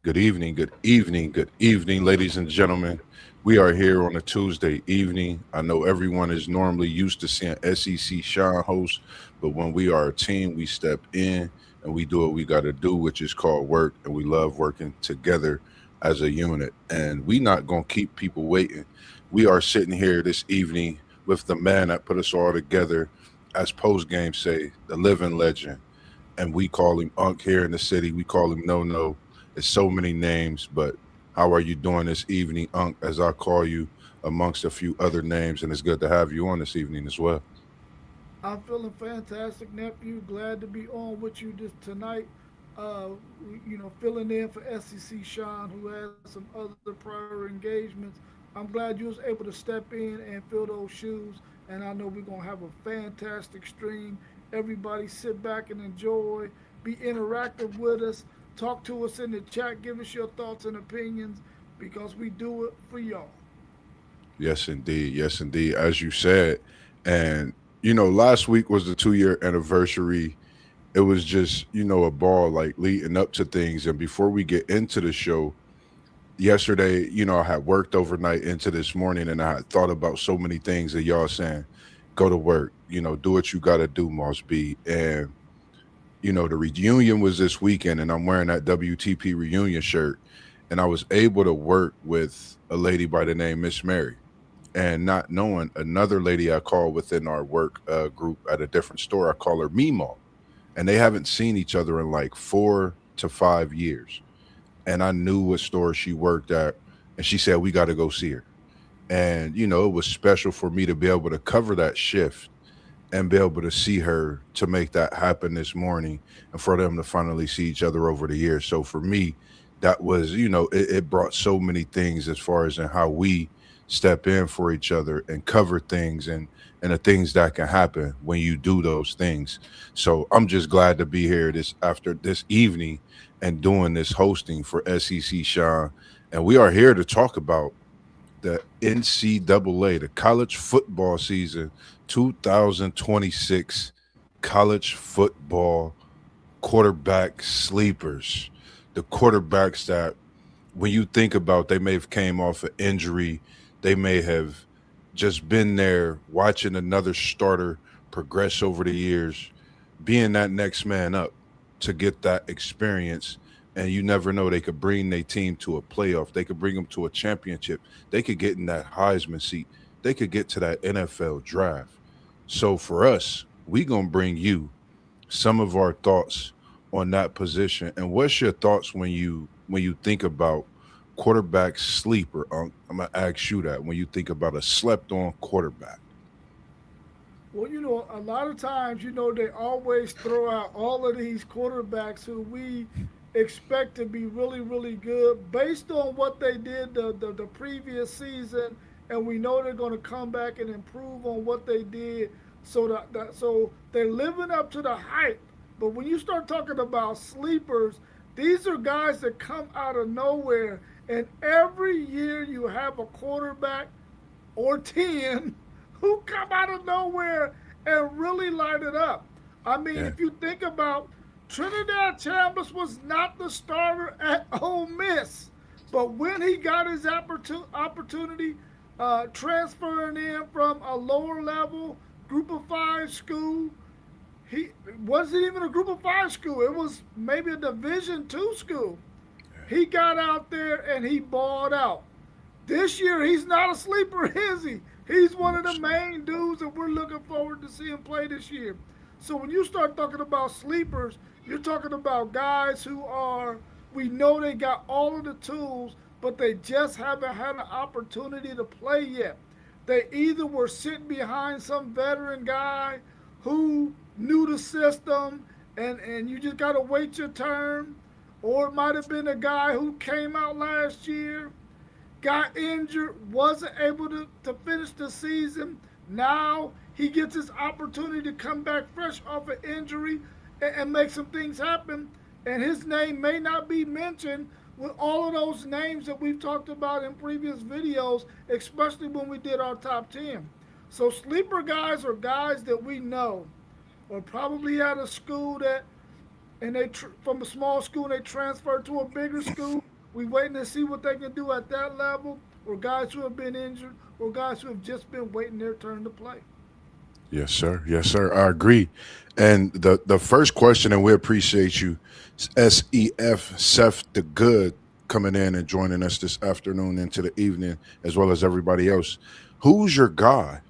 good evening, good evening, ladies and gentlemen. We are here on a Tuesday evening. I know everyone is normally used to seeing SEC Sean host, but when we are a team, we step in and we do what we got to do, which is called work, and we love working together as a unit. And we not gonna keep people waiting. We are sitting here this evening with the man that put us all together, as post game say, the living legend, and we call him Unk here in the city. We call him No No. It's so many names, but how are you doing this evening, Unk? As I call you amongst a few other names, and it's good to have you on this evening as well. I'm feeling fantastic, nephew. Glad to be on with you this tonight. Uh, filling in for SEC Sean, who has some other prior engagements. I'm glad you was able to step in and fill those shoes. And I know we're gonna have a fantastic stream. Everybody sit back and enjoy. Be interactive with us. Talk to us in the chat. Give us your thoughts and opinions because we do it for y'all. Yes, indeed. Yes, indeed. As you said, and last week was the 2 year anniversary. It was just a ball like leading up to things, and before we get into the show, yesterday, I had worked overnight into this morning and I had thought about so many things that y'all saying, go to work, do what you got to do, Moss B. And, the reunion was this weekend and I'm wearing that WTP reunion shirt. And I was able to work with a lady by the name Miss Mary. And not knowing another lady I call within our work group at a different store, I call her Mimo. And they haven't seen each other in like 4 to 5 years, and I knew what store she worked at. And she said, we got to go see her. And, it was special for me to be able to cover that shift and be able to see her to make that happen this morning and for them to finally see each other over the years. So for me, that was, it brought so many things as far as in how we step in for each other and cover things and the things that can happen when you do those things. So I'm just glad to be here this after this evening and doing this hosting for SEC Sean. And we are here to talk about the NCAA, the college football season 2026 college football quarterback sleepers. The quarterbacks that when you think about, they may have came off an injury, they may have just been there watching another starter progress over the years, being that next man up to get that experience. And you never know, they could bring their team to a playoff, they could bring them to a championship, they could get in that Heisman seat, they could get to that NFL draft. So for us, we gonna bring you some of our thoughts on that position. And what's your thoughts when you think about quarterback sleeper? I'm gonna ask you that when you think about a slept on quarterback. Well, a lot of times, they always throw out all of these quarterbacks who we expect to be really, really good based on what they did the previous season, and we know they're going to come back and improve on what they did. So they're living up to the hype. But when you start talking about sleepers, these are guys that come out of nowhere, and every year you have a quarterback or 10 who come out of nowhere and really light it up. I mean, Yeah. if you think about Trinidad Chambers was not the starter at Ole Miss, but when he got his opportunity transferring in from a lower level group of five school, he wasn't even a group of five school. It was maybe a division 2 school. He got out there and he balled out. This year, he's not a sleeper, is he? He's one of the main dudes that we're looking forward to seeing play this year. So when you start talking about sleepers, you're talking about guys who are, we know they got all of the tools, but they just haven't had an opportunity to play yet. They either were sitting behind some veteran guy who knew the system and you just got to wait your turn, or it might have been a guy who came out last year, got injured, wasn't able to finish the season. Now he gets his opportunity to come back fresh off an injury and make some things happen. And his name may not be mentioned with all of those names that we've talked about in previous videos, especially when we did our top 10. So sleeper guys are guys that we know or probably out of school that and from a small school and they transfer to a bigger school. We waiting to see what they can do at that level, or guys who have been injured, or guys who have just been waiting their turn to play. Yes, sir. Yes, sir. I agree. And the first question, and we appreciate you, SEF Seth the Good, coming in and joining us this afternoon into the evening, as well as everybody else. Who's your guy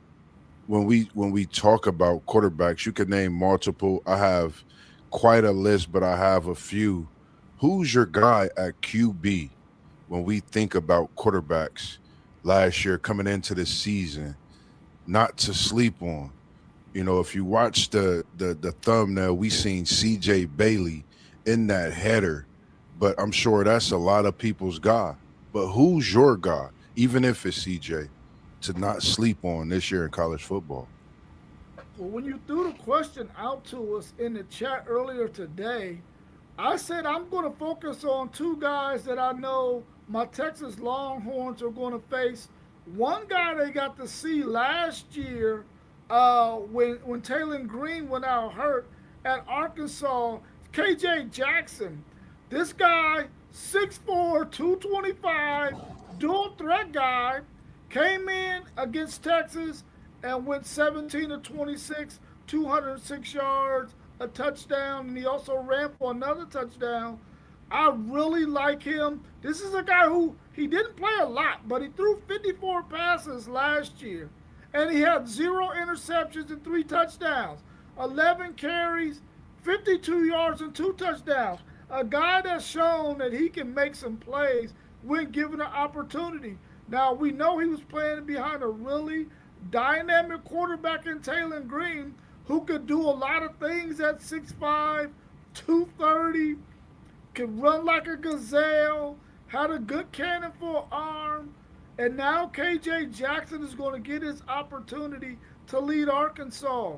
when we talk about quarterbacks? You could name multiple. I have quite a list, but I have a few. Who's your guy at QB when we think about quarterbacks last year coming into the season? Not to sleep on. If you watch the thumbnail, we seen CJ Bailey in that header, but I'm sure that's a lot of people's guy. But who's your guy, even if it's CJ, to not sleep on this year in college football? Well, when you threw the question out to us in the chat earlier today, I said I'm going to focus on two guys that I know my Texas Longhorns are going to face. One guy they got to see last year when Taylor Green went out hurt at Arkansas, KJ Jackson. This guy, 6'4", 225, dual threat guy, came in against Texas and went 17 to 26, 206 yards, a touchdown, and he also ran for another touchdown. I really like him. This is a guy who he didn't play a lot, but he threw 54 passes last year, and he had 0 interceptions and 3 touchdowns, 11 carries, 52 yards and 2 touchdowns. A guy that's shown that he can make some plays when given an opportunity. Now we know he was playing behind a really dynamic quarterback in Taylor Green who could do a lot of things at 6'5", 230, could run like a gazelle, had a good cannon for an arm, and now KJ Jackson is going to get his opportunity to lead Arkansas.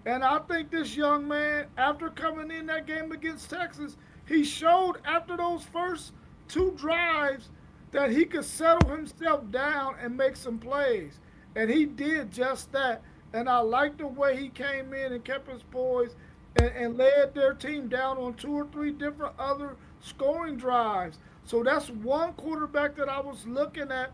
And I think this young man, after coming in that game against Texas, he showed after those first 2 drives that he could settle himself down and make some plays. And he did just that. And I like the way he came in and kept his poise and led their team down on 2 or 3 different other scoring drives. So that's one quarterback that I was looking at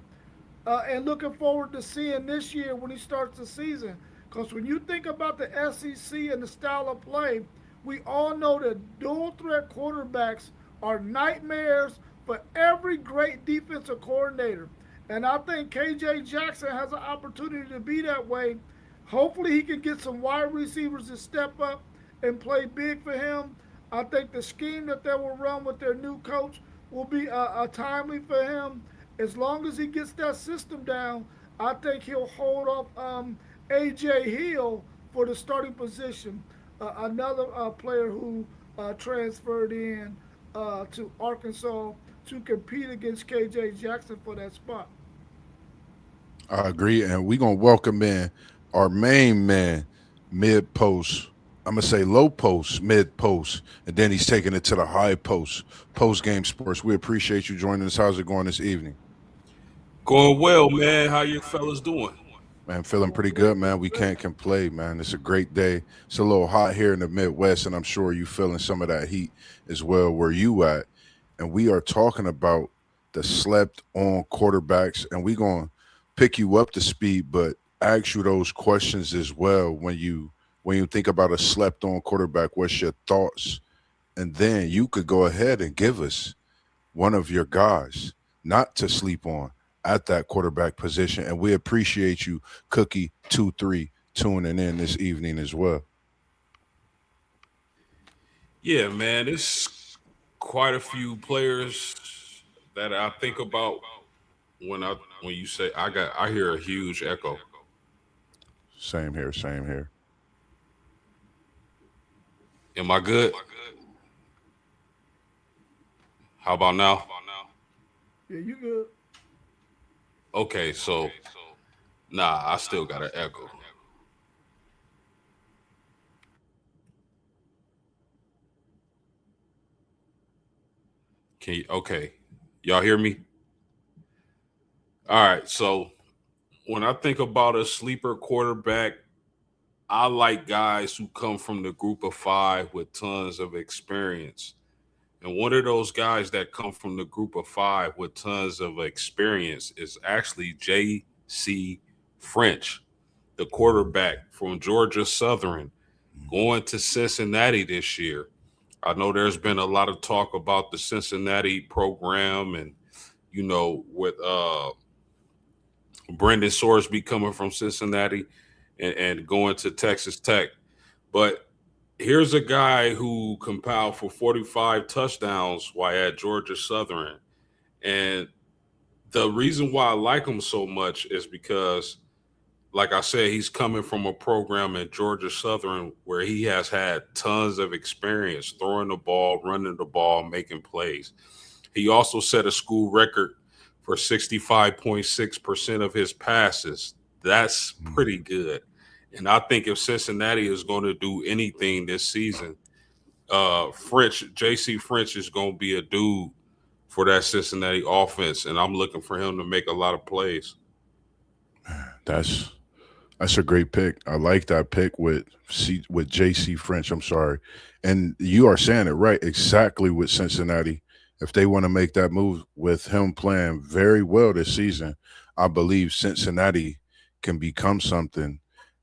and looking forward to seeing this year when he starts the season. Because when you think about the SEC and the style of play, we all know that dual threat quarterbacks are nightmares for every great defensive coordinator. And I think KJ Jackson has an opportunity to be that way. Hopefully, he can get some wide receivers to step up and play big for him. I think the scheme that they will run with their new coach will be timely for him. As long as he gets that system down, I think he'll hold off AJ Hill for the starting position. Another player who transferred in to Arkansas to compete against KJ Jackson for that spot. I agree, and we're gonna welcome in our main man, mid post. I'm gonna say low post, mid post, and then he's taking it to the high post. Post game sports. We appreciate you joining us. How's it going this evening? Going well, man. How you fellas doing? Man, feeling Doing pretty great, good, man. doing We great. can't complain, man. It's a great day. It's a little hot here in the Midwest, and I'm sure you feeling some of that heat as well where you at. And we are talking about the slept on quarterbacks, and we gonna pick you up to speed, but ask you those questions as well when you think about a slept on quarterback. What's your thoughts? And then you could go ahead and give us one of your guys not to sleep on at that quarterback position. And we appreciate you, Cookie 23, tuning in this evening as well. Yeah, man. It's quite a few players that I think about when you say I hear a huge echo. Same here, same here. Am I good? How about now? Yeah, you good. Okay, so nah, I still got an echo. Okay. Y'all hear me? All right, so when I think about a sleeper quarterback, I like guys who come from the group of five with tons of experience. And one of those guys that come from the group of five with tons of experience is actually J.C. French, the quarterback from Georgia Southern, going to Cincinnati this year. I know there's been a lot of talk about the Cincinnati program and, with Brendan Sorsby coming from Cincinnati and going to Texas Tech. But here's a guy who compiled for 45 touchdowns while at Georgia Southern. And the reason why I like him so much is because, like I said, he's coming from a program at Georgia Southern where he has had tons of experience throwing the ball, running the ball, making plays. He also set a school record for 65.6% of his passes. That's pretty good. And I think if Cincinnati is going to do anything this season, J.C. French is going to be a dude for that Cincinnati offense, and I'm looking for him to make a lot of plays. That's a great pick. I like that pick with J.C. French. I'm sorry, and you are saying it right exactly with Cincinnati. If they want to make that move with him playing very well this season, I believe Cincinnati can become something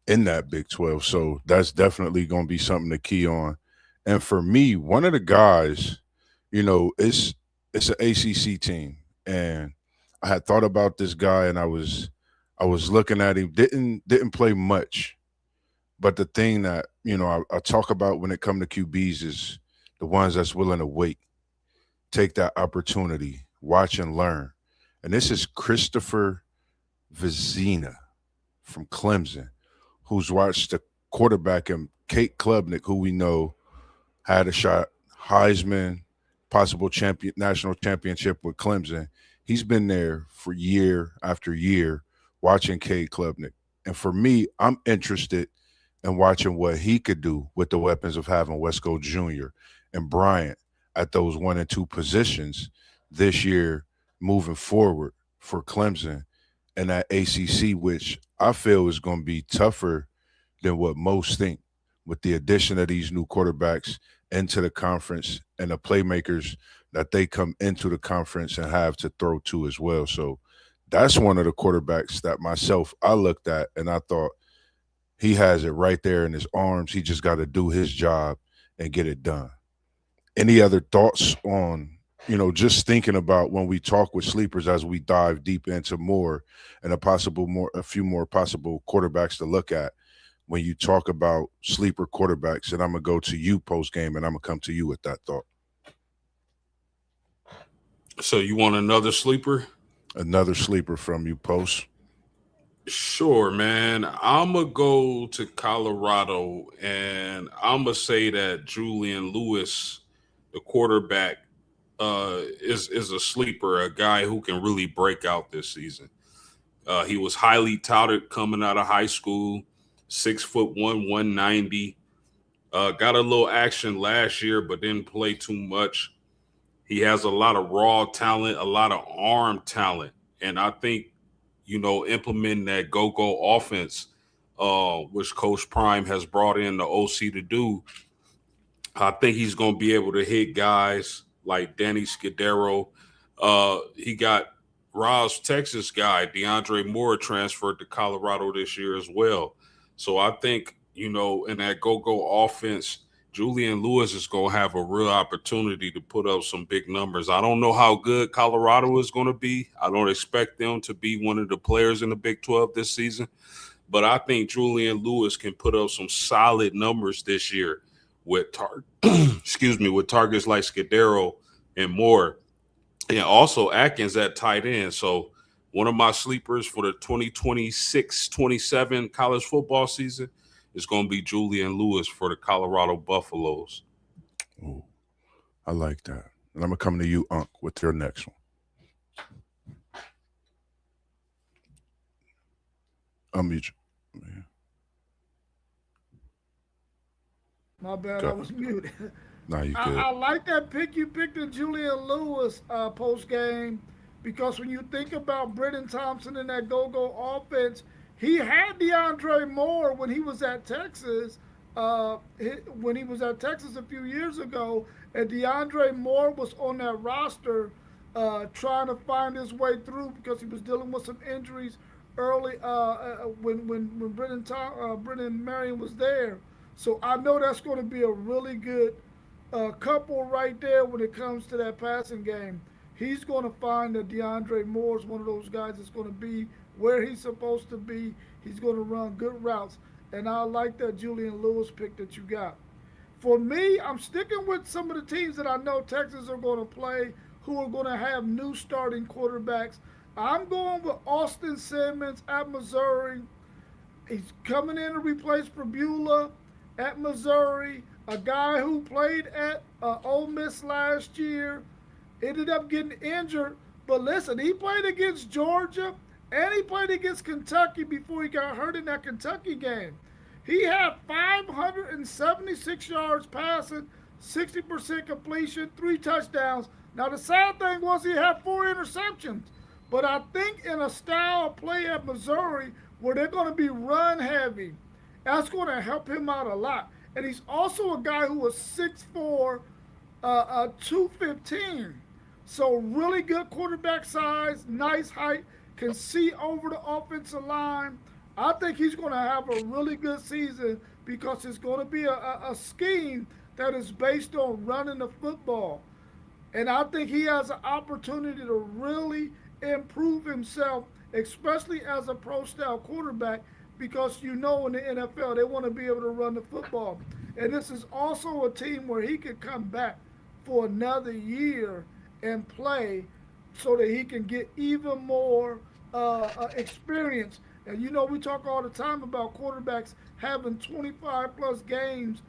in that Big 12. So that's definitely going to be something to key on. And for me, one of the guys, it's an ACC team, and I had thought about this guy, and I was looking at him. Didn't play much, but the thing that I talk about when it comes to QBs is the ones that's willing to wait, take that opportunity, watch and learn. And this is Christopher Vizina from Clemson, who's watched the quarterback and Kate Klubnik, who we know had a shot, Heisman, possible national championship with Clemson. He's been there for year after year watching Kate Klubnik. And for me, I'm interested in watching what he could do with the weapons of having Wesco Jr. and Bryant at those 1 and 2 positions this year moving forward for Clemson and that ACC, which I feel is going to be tougher than what most think with the addition of these new quarterbacks into the conference and the playmakers that they come into the conference and have to throw to as well. So that's one of the quarterbacks that I looked at and I thought he has it right there in his arms. He just got to do his job and get it done. Any other thoughts on, just thinking about when we talk with sleepers as we dive deep into more and a few more possible quarterbacks to look at when you talk about sleeper quarterbacks? And I'm going to go to you post game and I'm going to come to you with that thought. So you want another sleeper? Another sleeper from you post. Sure, man. I'm going to go to Colorado and I'm going to say that Julian Lewis, the quarterback, is a sleeper, a guy who can really break out this season. He was highly touted coming out of high school, 6'1", 190. Got a little action last year, but didn't play too much. He has a lot of raw talent, a lot of arm talent. And I think, implementing that go-go offense, which Coach Prime has brought in the OC to do, I think he's going to be able to hit guys like Danny Scudero. He got Ross, Texas guy, DeAndre Moore, transferred to Colorado this year as well. So I think, in that go-go offense, Julian Lewis is going to have a real opportunity to put up some big numbers. I don't know how good Colorado is going to be. I don't expect them to be one of the players in the Big 12 this season. But I think Julian Lewis can put up some solid numbers this year with with targets like Scudero and Moore. And also Atkins at tight end. So one of my sleepers for the 2026-27 college football season is going to be Julian Lewis for the Colorado Buffaloes. Ooh, I like that. And I'm going to come to you, Unc, with your next one. Unmute you. Yeah. My bad, I was muted. No, you good. I like that pick you picked in Julian Lewis post game because when you think about Brennan Thompson and that go-go offense, He had DeAndre Moore when he was at Texas. When he was at Texas a few years ago, and DeAndre Moore was on that roster, trying to find his way through because he was dealing with some injuries early when Brennan Marion was there. So I know that's going to be a really good couple right there when it comes to that passing game. He's going to find that DeAndre Moore is one of those guys that's going to be where he's supposed to be. He's going to run good routes. And I like that Julian Lewis pick that you got. For me, I'm sticking with some of the teams that I know Texas are going to play who are going to have new starting quarterbacks. I'm going with Austin Simmons at Missouri. He's coming in to replace Prabula at Missouri, a guy who played at Ole Miss last year, ended up getting injured. But listen, he played against Georgia and he played against Kentucky before he got hurt in that Kentucky game. He had 576 yards passing, 60% completion, 3 touchdowns. Now, the sad thing was he had 4 interceptions. But I think in a style of play at Missouri where they're going to be run heavy, that's going to help him out a lot. And he's also a guy who was 6'4", 215. So really good quarterback size, nice height, can see over the offensive line. I think he's going to have a really good season because it's going to be a scheme that is based on running the football. And I think he has an opportunity to really improve himself, especially as a pro-style quarterback, because in the NFL, they want to be able to run the football. And this is also a team where he could come back for another year and play so that he can get even more experience. And we talk all the time about quarterbacks having 25 plus games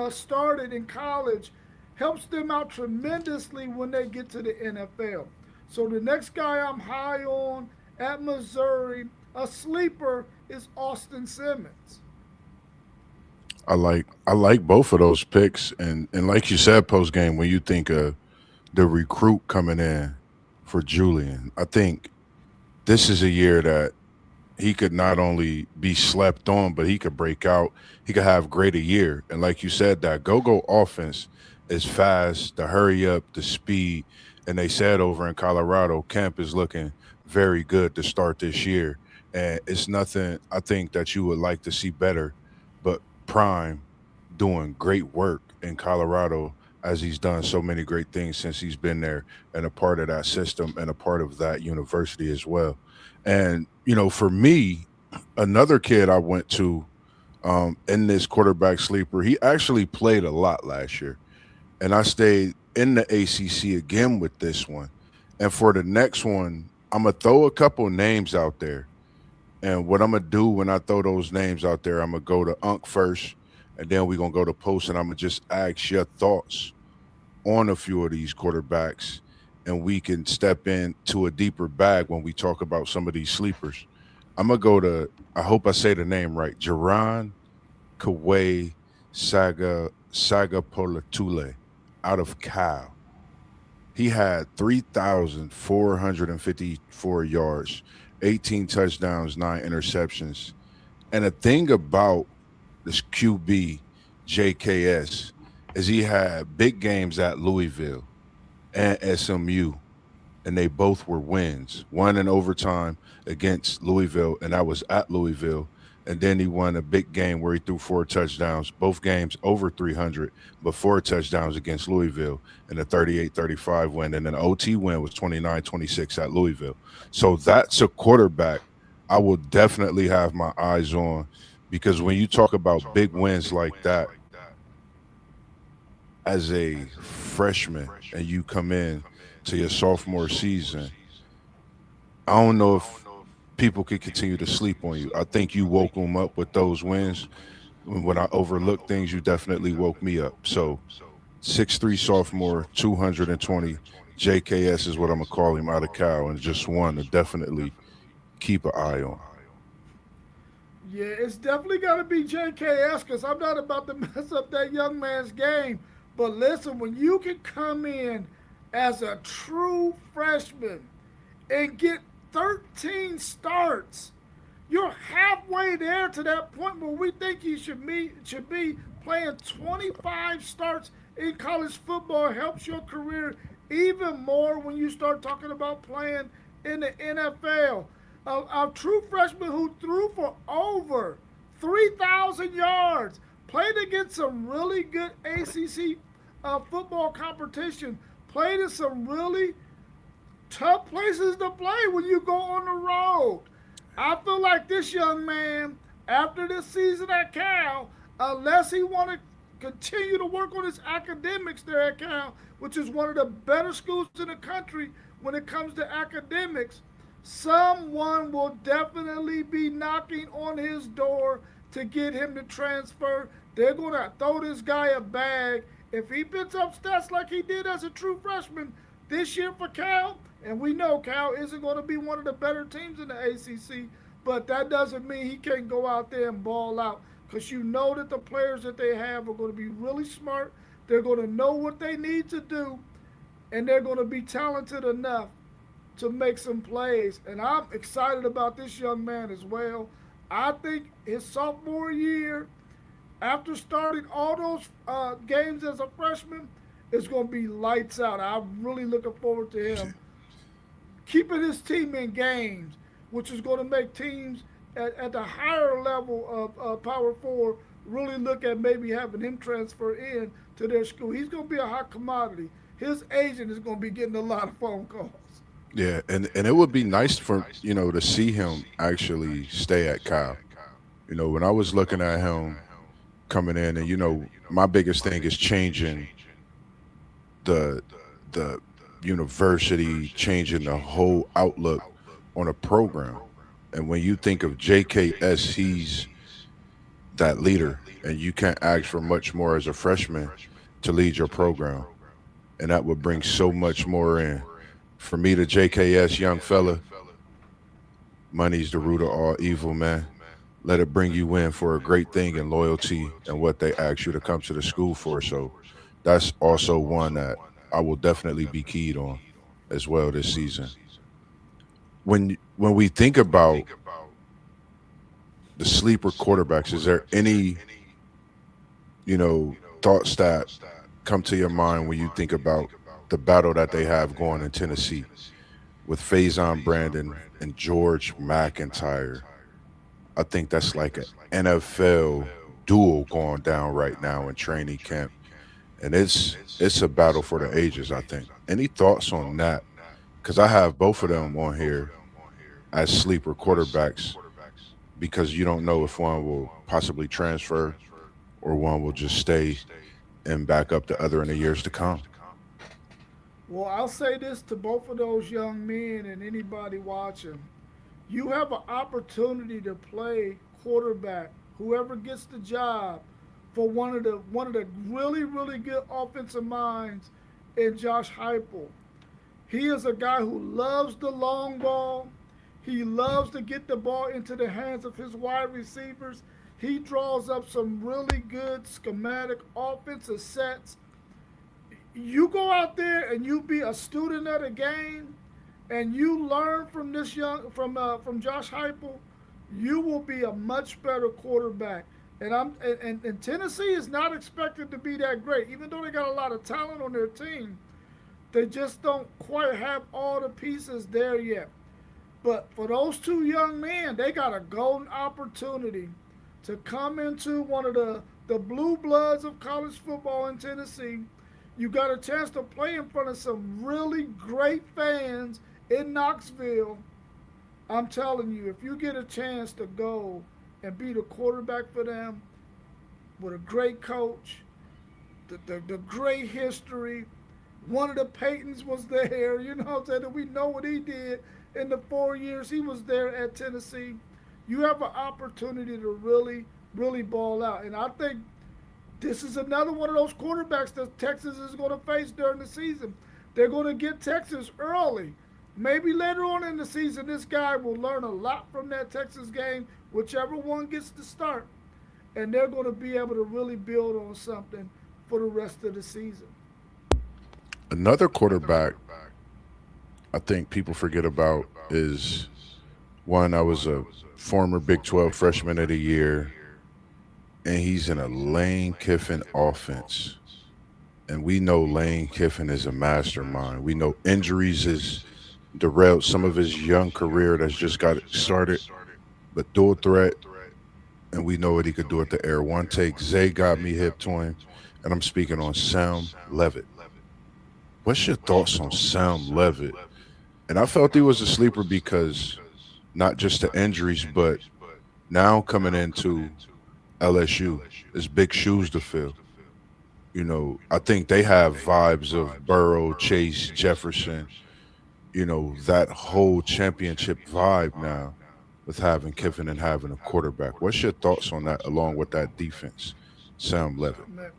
started in college, helps them out tremendously when they get to the NFL. So the next guy I'm high on at Missouri, a sleeper, is Austin Simmons. I like both of those picks, and like you said, post game, when you think of the recruit coming in for Julian, I think this is a year that he could not only be slept on, but he could break out. He could have great a year. And like you said, that go-go offense is fast, the hurry up, the speed. And they said over in Colorado, Kemp is looking very good to start this year. And it's nothing I think that you would like to see better, but Prime doing great work in Colorado as he's done so many great things since he's been there and a part of that system and a part of that university as well. And for me, another kid I went to in this quarterback sleeper, he actually played a lot last year, and I stayed in the ACC again with this one. And for the next one, I'm gonna throw a couple names out there. And what I'm gonna do when I throw those names out there, I'm gonna go to Unc first, and then we're gonna go to Post, and I'm gonna just ask your thoughts on a few of these quarterbacks, and we can step into a deeper bag when we talk about some of these sleepers. I'm gonna go to, I hope I say the name right, Jaron Kawhi Sagapolatule out of Cal. He had 3,454 yards, 18 touchdowns, 9 interceptions. And the thing about this QB, JKS, is he had big games at Louisville and SMU, and they both were wins. One in overtime against Louisville, and that was at Louisville. And then he won a big game where he threw 4 touchdowns, both games over 300, but 4 touchdowns against Louisville, and a 38-35 win. And an OT win was 29-26 at Louisville. So that's a quarterback I will definitely have my eyes on, because when you talk about big wins like that as a freshman and you come in to your sophomore season, I don't know if people could continue to sleep on you. I think you woke them up with those wins. When I overlooked things, you definitely woke me up. So 6'3" sophomore, 220. JKS is what I'm going to call him, out of Cal, and just one to definitely keep an eye on. Yeah, it's definitely got to be JKS because I'm not about to mess up that young man's game. But listen, when you can come in as a true freshman and get 13 starts, You're halfway there to that point where we think he should be playing 25 starts in college football. Helps your career even more when you start talking about playing in the NFL. A true freshman who threw for over 3,000 yards, played against some really good ACC football competition, played in some really tough places to play when you go on the road. I feel like this young man, after this season at Cal, unless he want to continue to work on his academics there at Cal, which is one of the better schools in the country when it comes to academics, someone will definitely be knocking on his door to get him to transfer. They're going to throw this guy a bag. If he picks up stats like he did as a true freshman this year for Cal, and we know Cal isn't going to be one of the better teams in the ACC, but that doesn't mean he can't go out there and ball out, because you know that the players that they have are going to be really smart. They're going to know what they need to do, and they're going to be talented enough to make some plays. And I'm excited about this young man as well. I think his sophomore year, after starting all those games as a freshman, is going to be lights out. I'm really looking forward to him keeping his team in games, which is going to make teams at the higher level of Power Four really look at maybe having him transfer in to their school. He's going to be a hot commodity. His agent is going to be getting a lot of phone calls. Yeah, and it would be nice for to see him actually stay at Cal. When I was looking at him coming in, and my biggest thing is changing the university, changing the whole outlook on a program. And when you think of JKS, he's that leader, and you can't ask for much more as a freshman to lead your program, and that would bring so much more in. For me, the JKS young fella, money's the root of all evil, man. Let it bring you in for a great thing and loyalty and what they ask you to come to the school for. So that's also one that I will definitely be keyed on as well this season. When we think about the sleeper quarterbacks, is there any thoughts that come to your mind when you think about the battle that they have going in Tennessee with Faison Brandon and George McIntyre? I think that's like an NFL duel going down right now in training camp, and it's a battle for the ages, I think. Any thoughts on that? Because I have both of them on here as sleeper quarterbacks, because you don't know if one will possibly transfer or one will just stay and back up the other in the years to come. Well, I'll say this to both of those young men and anybody watching. You have an opportunity to play quarterback, whoever gets the job, for one of the really, really good offensive minds in Josh Heupel. He is a guy who loves the long ball. He loves to get the ball into the hands of his wide receivers. He draws up some really good schematic offensive sets. You go out there and you be a student of the game, and you learn from this from Josh Heupel, you will be a much better quarterback. And Tennessee is not expected to be that great, even though they got a lot of talent on their team. They just don't quite have all the pieces there yet. But for those two young men, they got a golden opportunity to come into one of the blue bloods of college football in Tennessee. You got a chance to play in front of some really great fans in Knoxville. I'm telling you, if you get a chance to go and be the quarterback for them with a great coach, the great history, one of the Paytons was there, you know what I'm saying, and we know what he did in the 4 years he was there at Tennessee. You have an opportunity to really, really ball out. And I think this is another one of those quarterbacks that Texas is going to face during the season. They're going to get Texas early. Maybe later on in the season, this guy will learn a lot from that Texas game, whichever one gets to start. And they're going to be able to really build on something for the rest of the season. Another quarterback I think people forget about is One, I was a former Big 12 Freshman of the Year, and he's in a Lane Kiffin offense. And we know Lane Kiffin is a mastermind. We know injuries has derailed some of his young career that's just got it started, but dual threat, and we know what he could do at the air. One take, Zay got me hip to him, and I'm speaking on Sam Levitt. What's your thoughts on Sam Levitt? And I felt he was a sleeper because not just the injuries, but now coming into LSU, it's big shoes to fill. I think they have vibes of Burrow, Chase, Jefferson, that whole championship vibe now with having Kiffin and having a quarterback. What's your thoughts on that along with that defense, Sam Levitt? Man,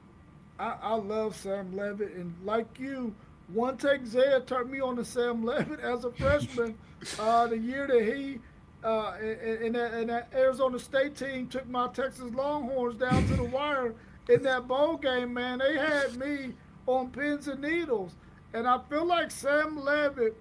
I love Sam Levitt, and like you, one take Zaya turned me on to Sam Levitt as a freshman. The year that he in that Arizona State team took my Texas Longhorns down to the wire in that bowl game, man, they had me on pins and needles. And I feel like Sam Levitt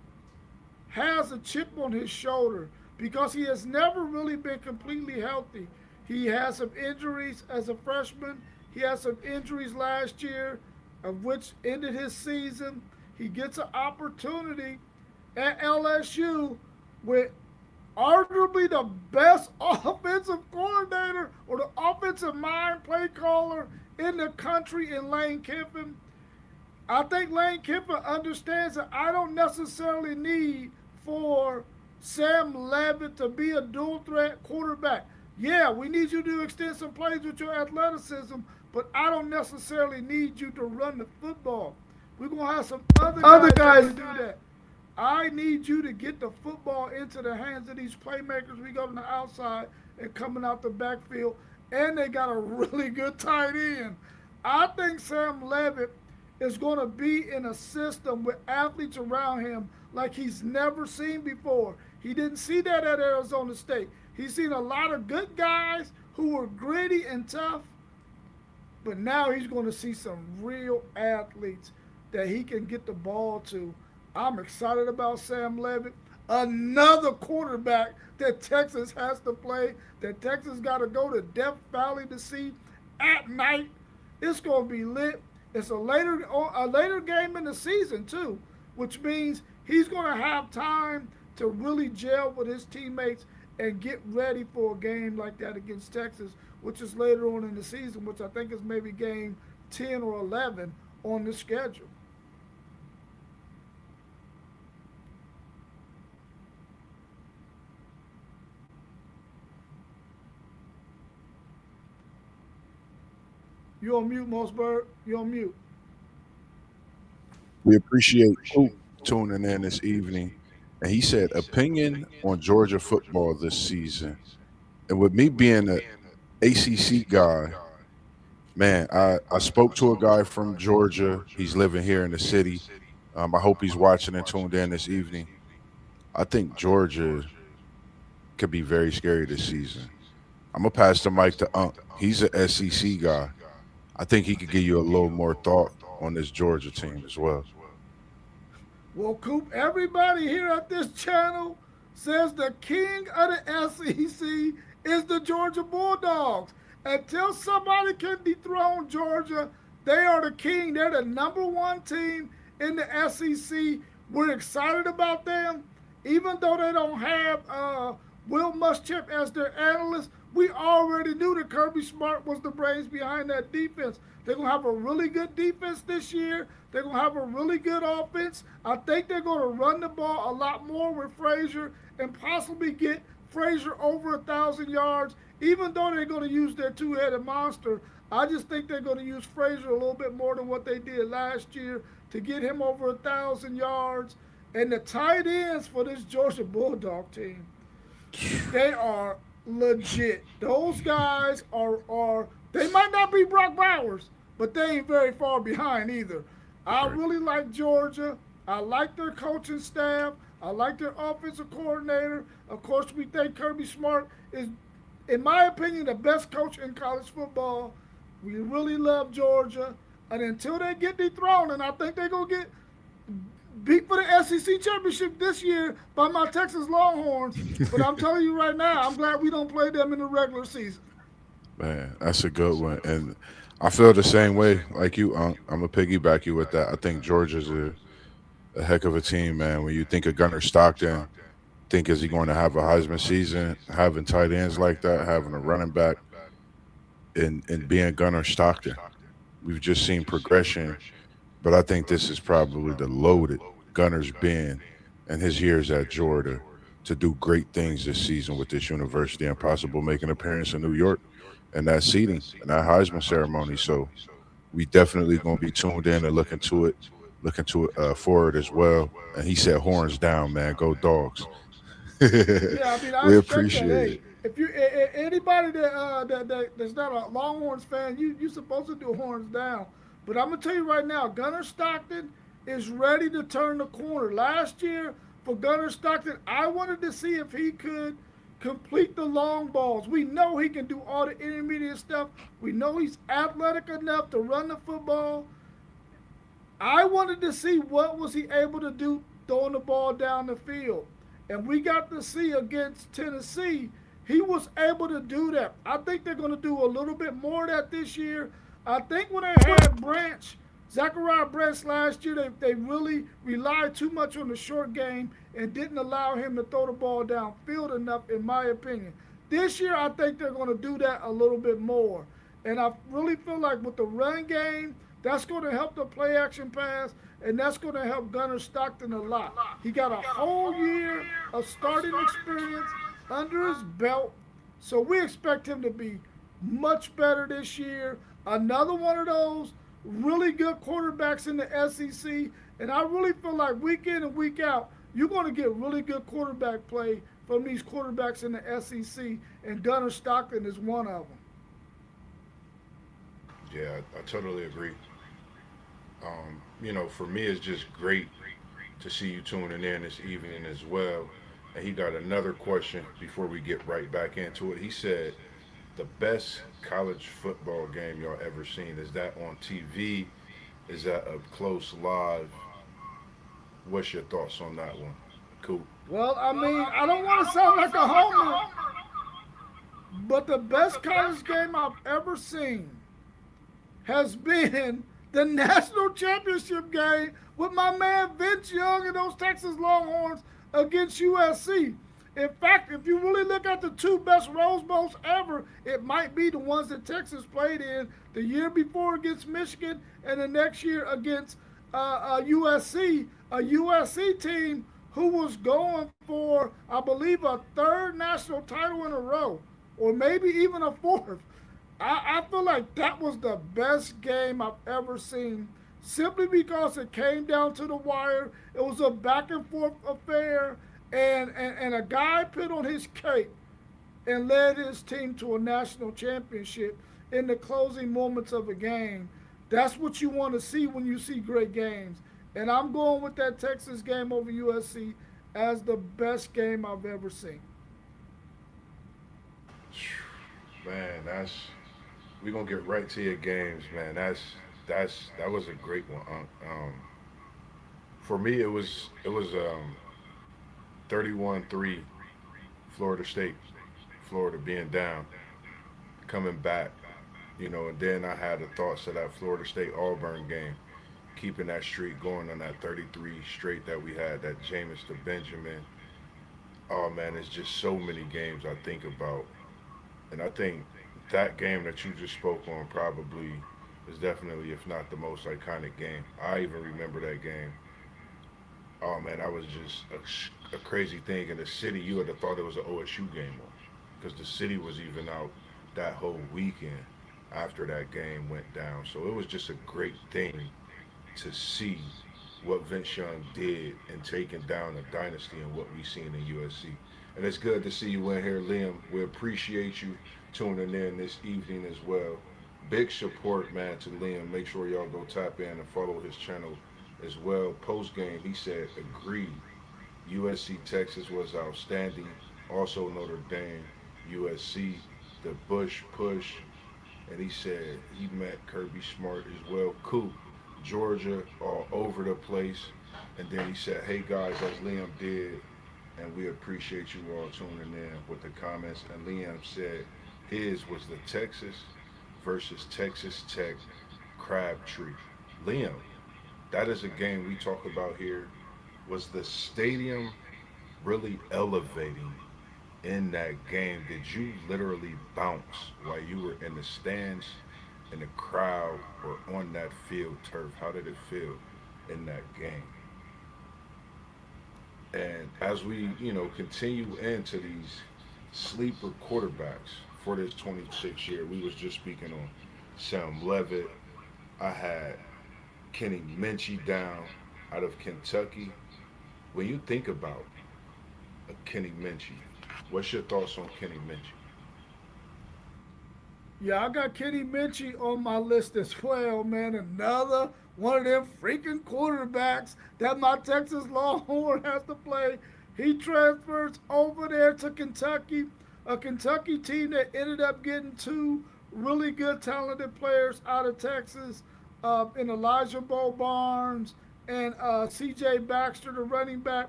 has a chip on his shoulder because he has never really been completely healthy. He has some injuries as a freshman. He had some injuries last year, of which ended his season. He gets an opportunity at LSU with arguably the best offensive coordinator or the offensive mind play caller in the country in Lane Kiffin. I think Lane Kiffin understands that I don't necessarily need for Sam Levitt to be a dual threat quarterback. Yeah, we need you to do extensive plays with your athleticism, but I don't necessarily need you to run the football. We're going to have some other guys to do that. I need you to get the football into the hands of these playmakers we got on the outside and coming out the backfield, and they got a really good tight end. I think Sam Levitt is going to be in a system with athletes around him like he's never seen before. He didn't see that at Arizona State. He's seen a lot of good guys who were gritty and tough, but now he's going to see some real athletes that he can get the ball to. I'm excited about Sam Levitt, another quarterback that Texas has to play, that Texas got to go to Death Valley to see at night. It's going to be lit. It's a later game in the season too, which means he's going to have time to really gel with his teammates and get ready for a game like that against Texas, which is later on in the season, which I think is maybe game 10 or 11 on the schedule. You on mute, Mossberg? You on mute? We appreciate Coop tuning in this evening. And he said, opinion on Georgia football this season. And with me being an ACC guy, man, I spoke to a guy from Georgia. He's living here in the city. I hope he's watching and tuned in this evening. I think Georgia could be very scary this season. I'm going to pass the mic to Unc. He's an SEC guy. I think he could give you a little more thought on this Georgia team as well. Well, Coop, everybody here at this channel says the king of the SEC is the Georgia Bulldogs. Until somebody can dethrone Georgia, they are the king. They're the number one team in the SEC. We're excited about them. Even though they don't have Will Muschamp as their analyst, we already knew that Kirby Smart was the brains behind that defense. They're going to have a really good defense this year. They're going to have a really good offense. I think they're going to run the ball a lot more with Frazier and possibly get Frazier over 1,000 yards, even though they're going to use their two-headed monster. I just think they're going to use Frazier a little bit more than what they did last year to get him over 1,000 yards. And the tight ends for this Georgia Bulldog team, they are legit. Those guys are they might not be Brock Bowers, but they ain't very far behind either. I really like Georgia. I like their coaching staff. I like their offensive coordinator. Of course, we think Kirby Smart is, in my opinion, the best coach in college football. We really love Georgia. And until they get dethroned, and I think they're going to get beat for the SEC championship this year by my Texas Longhorns. But I'm telling you right now, I'm glad we don't play them in the regular season. Man, that's a good one. And I feel the same way like you, Unc. I'm going to piggyback you with that. I think Georgia's a heck of a team, man. When you think of Gunnar Stockton, think is he going to have a Heisman season? Having tight ends like that, having a running back, and being Gunnar Stockton. We've just seen progression, but I think this is probably the loaded Gunner's been in his years at Georgia to do great things this season with this university and possible make an appearance in New York and that seating and that Heisman ceremony. So we definitely going to be tuned in and looking to it forward as well. And he said, "Horns down, man. Go Dogs." Yeah, I mean, I We expect that. appreciate Hey, it. if you anybody that's not a Longhorns fan, you supposed to do horns down. But I'm gonna tell you right now, Gunnar Stockton is ready to turn the corner. Last year for Gunnar Stockton, I wanted to see if he could complete the long balls. We know he can do all the intermediate stuff. We know he's athletic enough to run the football. I wanted to see what was he able to do throwing the ball down the field. And we got to see against Tennessee, he was able to do that. I think they're going to do a little bit more of that this year. I think when they had Zachariah Branch last year, they really relied too much on the short game and didn't allow him to throw the ball downfield enough, in my opinion. This year, I think they're going to do that a little bit more. And I really feel like with the run game, that's going to help the play action pass, and that's going to help Gunnar Stockton a lot. He got a whole year of starting experience under his belt, so we expect him to be much better this year. Another one of those really good quarterbacks in the SEC, and I really feel like week in and week out, you're going to get really good quarterback play from these quarterbacks in the SEC, and Gunnar Stockton is one of them. Yeah, I totally agree. For me, it's just great to see you tuning in this evening as well. And he got another question before we get right back into it. He said, the best college football game y'all ever seen, is that on TV? Is that up close live? What's your thoughts on that one? Cool. Well, I mean, I don't want to sound like a homer, but the best college game I've ever seen has been the national championship game with my man Vince Young and those Texas Longhorns against USC. In fact, if you really look at the two best Rose Bowls ever, it might be the ones that Texas played in the year before against Michigan and the next year against USC, a USC team who was going for, I believe, a third national title in a row, or maybe even a fourth. I feel like that was the best game I've ever seen, simply because it came down to the wire. It was a back and forth affair, and a guy put on his cape and led his team to a national championship in the closing moments of a game. That's what you want to see when you see great games. And I'm going with that Texas game over USC as the best game I've ever seen. Man, that's we're gonna get right to your games, man. That was a great one. For me, it was 31-3 Florida State, Florida being down, coming back, and then I had the thoughts of that Florida State Auburn game, keeping that streak going on that 33 straight that we had, that Jameis to Benjamin. Oh man, it's just so many games I think about, and I think that game that you just spoke on probably is definitely, if not the most iconic game. I even remember that game. Oh man, that was just a crazy thing in the city. You would have thought it was an OSU game because the city was even out that whole weekend after that game went down. So it was just a great thing to see what Vince Young did in taking down a dynasty and what we've seen in USC. And it's good to see you in here, Liam. We appreciate you tuning in this evening as well. Big support, man, to Liam. Make sure y'all go tap in and follow his channel as well. Post game, he said, agreed. USC Texas was outstanding. Also Notre Dame, USC, the Bush push. And he said he met Kirby Smart as well. Cool. Georgia all over the place. And then he said, "Hey guys, as Liam did, and we appreciate you all tuning in with the comments." And Liam said his was the Texas versus Texas Tech Crabtree. Liam, that is a game we talk about here. Was the stadium really elevating in that game? Did you literally bounce while you were in the stands, in the crowd, or on that field turf? How did it feel in that game? And as we, continue into these sleeper quarterbacks for this 26 year, we was just speaking on Sam Levitt. I had Kenny Minchie down out of Kentucky. When you think about a Kenny Minchie, what's your thoughts on Kenny Minchie? Yeah, I got Kenny Minchie on my list as well, man. Another one of them freaking quarterbacks that my Texas Longhorn has to play. He transfers over there to Kentucky, a Kentucky team that ended up getting two really good, talented players out of Texas, in Elijah Bo Barnes and C.J. Baxter, the running back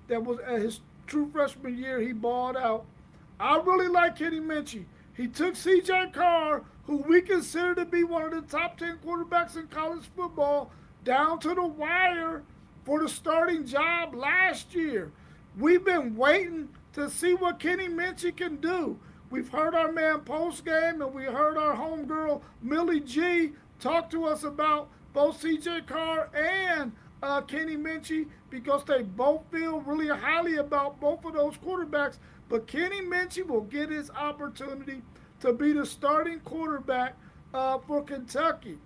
that was at his true freshman year. He balled out. I really like Kenny Minchie. He took C.J. Carr, who we consider to be one of the top 10 quarterbacks in college football, down to the wire for the starting job last year. We've been waiting to see what Kenny Minchie can do. We've heard our man post game, and we heard our homegirl Millie G talk to us about both C.J. Carr and Kenny Minchie, because they both feel really highly about both of those quarterbacks. But Kenny Minchie will get his opportunity to be the starting quarterback for Kentucky.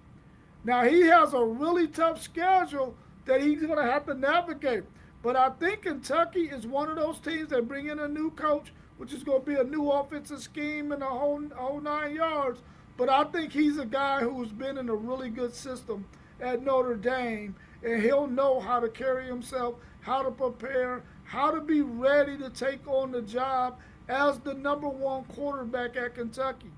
Now, he has a really tough schedule that he's going to have to navigate. But I think Kentucky is one of those teams that bring in a new coach, which is going to be a new offensive scheme and a whole 9 yards. But I think he's a guy who's been in a really good system at Notre Dame, and he'll know how to carry himself, how to prepare, how to be ready to take on the job as the number one quarterback at Kentucky.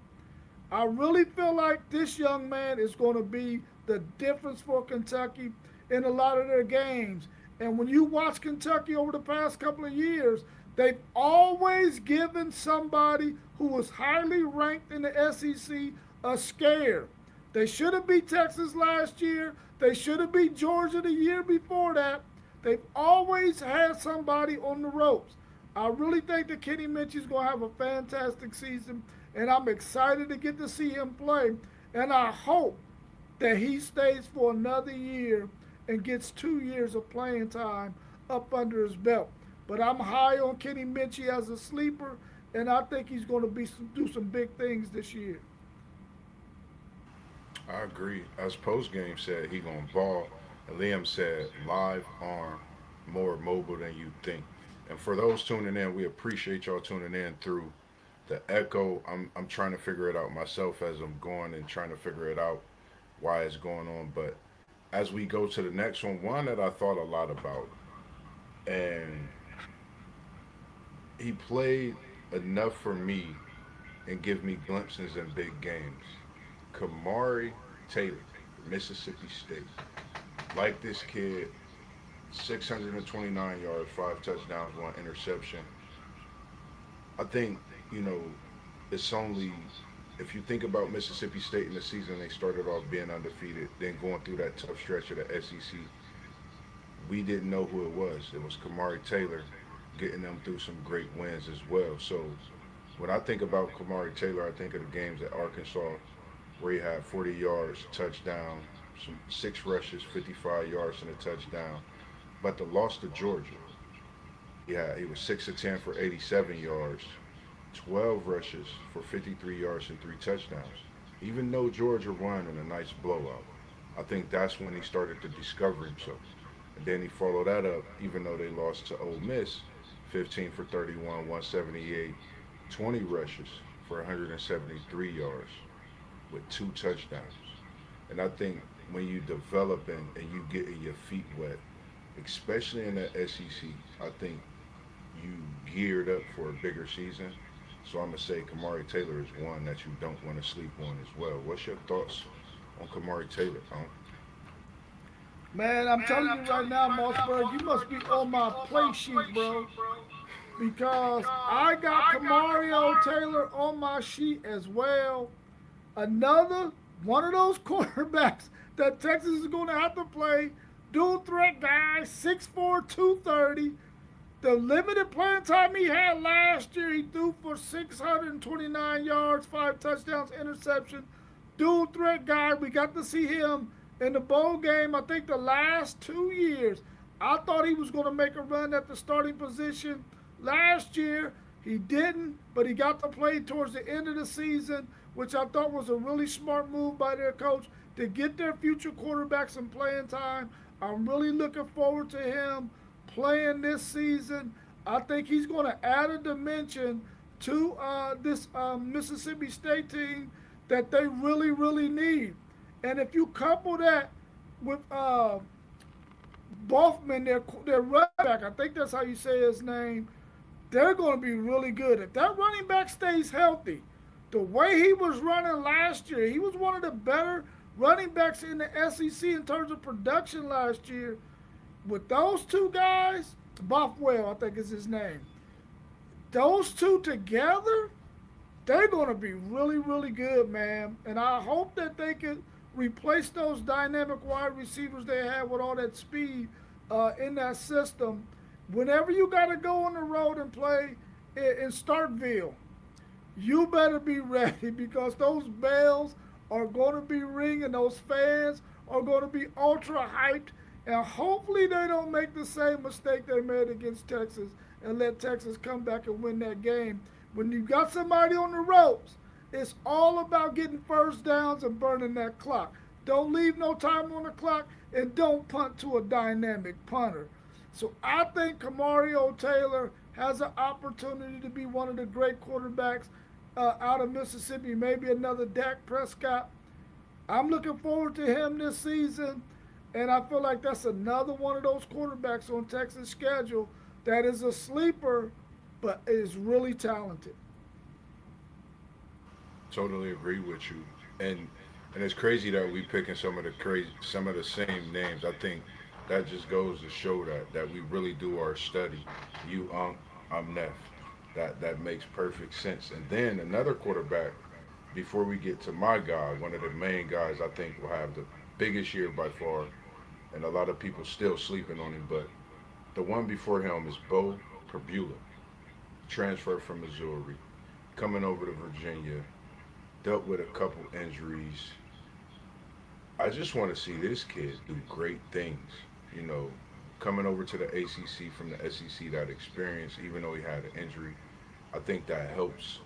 I really feel like this young man is going to be the difference for Kentucky in a lot of their games. And when you watch Kentucky over the past couple of years, they've always given somebody who was highly ranked in the SEC a scare. They should have beat Texas last year. They should have beat Georgia the year before that. They've always had somebody on the ropes. I really think that Kenny Minchie is going to have a fantastic season, and I'm excited to get to see him play. And I hope that he stays for another year and gets 2 years of playing time up under his belt. But I'm high on Kenny Minchie as a sleeper, and I think he's going to do some big things this year. I agree. As post game said, he gonna ball. And Liam said, live arm, more mobile than you think. And for those tuning in, we appreciate y'all tuning in through the echo. I'm trying to figure it out myself as I'm going and trying to figure it out why it's going on. But as we go to the next one that I thought a lot about, and he played enough for me and give me glimpses in big games. Kamari Taylor, Mississippi State. Like this kid, 629 yards, 5 touchdowns, 1 interception. I think, you know, it's only, if you think about Mississippi State in the season, they started off being undefeated, then going through that tough stretch of the SEC. We didn't know who it was. It was Kamari Taylor getting them through some great wins as well. So when I think about Kamari Taylor, I think of the games at Arkansas where he had 40 yards, touchdown, some 6 rushes, 55 yards and a touchdown. But the loss to Georgia, yeah, he was 6 of 10 for 87 yards, 12 rushes for 53 yards and 3 touchdowns. Even though Georgia won in a nice blowout, I think that's when he started to discover himself. And then he followed that up, even though they lost to Ole Miss, 15 for 31, 178, 20 rushes for 173 yards with 2 touchdowns. And I think when you develop and you getting your feet wet, especially in the SEC, I think you geared up for a bigger season. So I'm gonna say Kamari Taylor is one that you don't want to sleep on as well. What's your thoughts on Kamari Taylor, Tom? Man, I'm telling you right now, Mossberg, you must be on my play sheet, bro. Because I got Kamario Taylor on my sheet as well. Another one of those quarterbacks that Texas is going to have to play. Dual threat guy, 6'4", 230. The limited playing time he had last year, he threw for 629 yards, 5 touchdowns, interception. Dual threat guy. We got to see him in the bowl game, I think the last 2 years. I thought he was going to make a run at the starting position last year. He didn't, but he got to play towards the end of the season, which I thought was a really smart move by their coach to get their future quarterbacks some playing time. I'm really looking forward to him playing this season. I think he's going to add a dimension to this Mississippi State team that they really, really need. And if you couple that with Boffman, their running back, I think that's how you say his name, they're going to be really good. If that running back stays healthy, the way he was running last year, he was one of the better running backs in the SEC in terms of production last year. With those two guys, Bothwell, I think is his name, those two together, they're going to be really, really good, man. And I hope that they can replace those dynamic wide receivers they had with all that speed in that system. Whenever you got to go on the road and play in Starkville, you better be ready because those bells are going to be ringing. Those fans are going to be ultra hyped. And hopefully they don't make the same mistake they made against Texas and let Texas come back and win that game. When you got somebody on the ropes, it's all about getting first downs and burning that clock. Don't leave no time on the clock and don't punt to a dynamic punter. So I think Kamario Taylor has an opportunity to be one of the great quarterbacks out of Mississippi, maybe another Dak Prescott. I'm looking forward to him this season. And I feel like that's another one of those quarterbacks on Texas' schedule that is a sleeper, but is really talented. Totally agree with you. And it's crazy that we picking some of the same names. I think that just goes to show that we really do our study. You I'm Neff. That makes perfect sense. And then another quarterback, before we get to my guy, one of the main guys I think will have the biggest year by far, and a lot of people still sleeping on him, but the one before him is Bo Perbula, transfer from Missouri, coming over to Virginia, dealt with a couple injuries. I just want to see this kid do great things, you know, coming over to the ACC from the SEC, that experience, even though he had an injury. I think that helps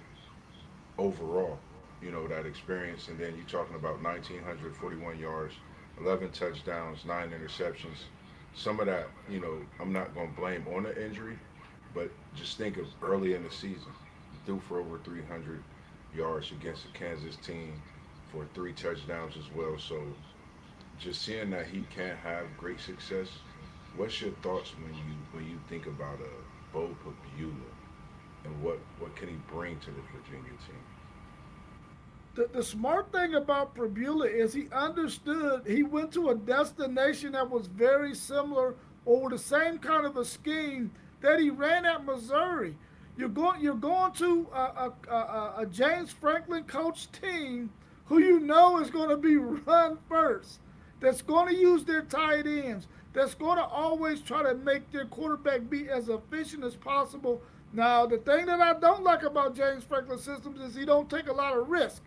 overall, you know, that experience. And then you're talking about 1,941 yards, 11 touchdowns, 9 interceptions. Some of that, you know, I'm not going to blame on the injury, but just think of early in the season. He threw for over 300 yards against the Kansas team for 3 touchdowns as well. So just seeing that he can have great success. What's your thoughts when you think about Bo Perbula and what can he bring to the Virginia team? The smart thing about Perbula is he understood. He went to a destination that was very similar or the same kind of a scheme that he ran at Missouri. You're going to a James Franklin coach team who you know is going to be run first, that's going to use their tight ends, that's going to always try to make their quarterback be as efficient as possible. Now, the thing that I don't like about James Franklin systems is he don't take a lot of risk.